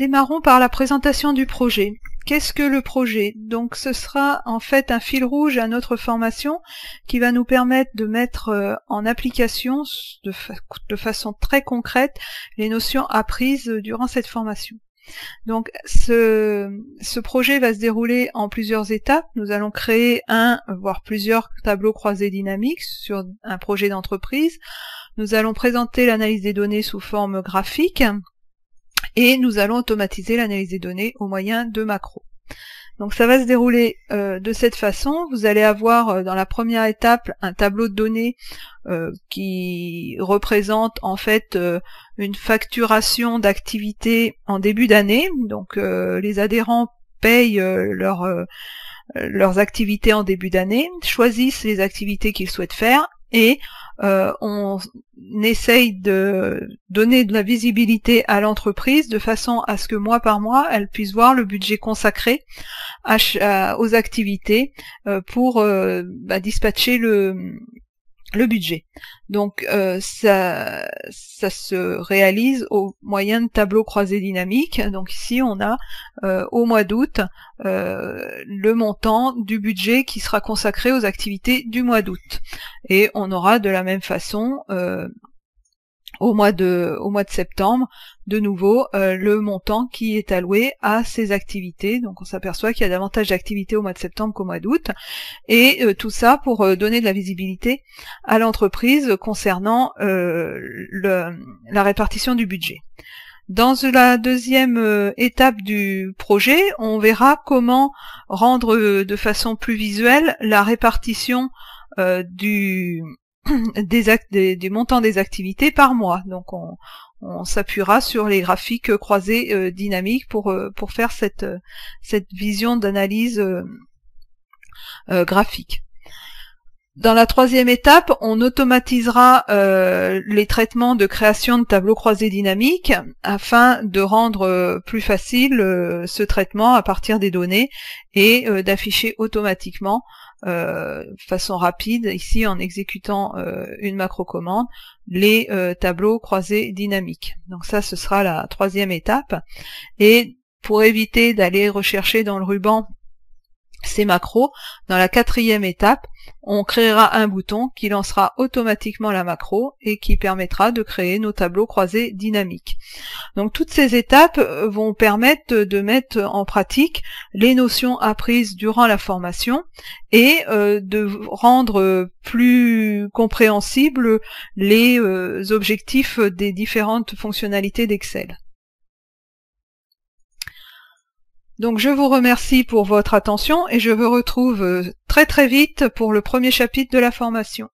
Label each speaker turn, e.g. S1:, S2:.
S1: Démarrons par la présentation du projet. Qu'est-ce que le projet? Donc ce sera en fait un fil rouge à notre formation qui va nous permettre de mettre en application de façon très concrète les notions apprises durant cette formation. Donc ce projet va se dérouler en plusieurs étapes. Nous allons créer voire plusieurs tableaux croisés dynamiques sur un projet d'entreprise. Nous allons présenter l'analyse des données sous forme graphique et nous allons automatiser l'analyse des données au moyen de macros. Donc ça va se dérouler de cette façon. Vous allez avoir dans la première étape un tableau de données qui représente en fait une facturation d'activité en début d'année. Donc les adhérents payent leurs activités en début d'année, choisissent les activités qu'ils souhaitent faire et on essaye de donner de la visibilité à l'entreprise de façon à ce que mois par mois, elle puisse voir le budget consacré aux activités pour dispatcher le budget. Donc ça se réalise au moyen de tableaux croisés dynamiques. Donc ici on a au mois d'août le montant du budget qui sera consacré aux activités du mois d'août. Et on aura de la même façon au mois de septembre, de nouveau, le montant qui est alloué à ces activités. Donc on s'aperçoit qu'il y a davantage d'activités au mois de septembre qu'au mois d'août. Et tout ça pour donner de la visibilité à l'entreprise concernant la répartition du budget. Dans la deuxième étape du projet, on verra comment rendre de façon plus visuelle la répartition du montant des activités par mois. Donc on s'appuiera sur les graphiques croisés dynamiques pour faire cette vision d'analyse graphique. Dans la troisième étape, on automatisera les traitements de création de tableaux croisés dynamiques afin de rendre plus facile ce traitement à partir des données et d'afficher automatiquement façon rapide, ici en exécutant une macro commande, les tableaux croisés dynamiques. Donc ça, ce sera la troisième étape. Et pour éviter d'aller rechercher dans le ruban ces macros, dans la quatrième étape, on créera un bouton qui lancera automatiquement la macro et qui permettra de créer nos tableaux croisés dynamiques. Donc toutes ces étapes vont permettre de mettre en pratique les notions apprises durant la formation et de rendre plus compréhensibles les objectifs des différentes fonctionnalités d'Excel. Donc je vous remercie pour votre attention et je vous retrouve très vite pour le premier chapitre de la formation.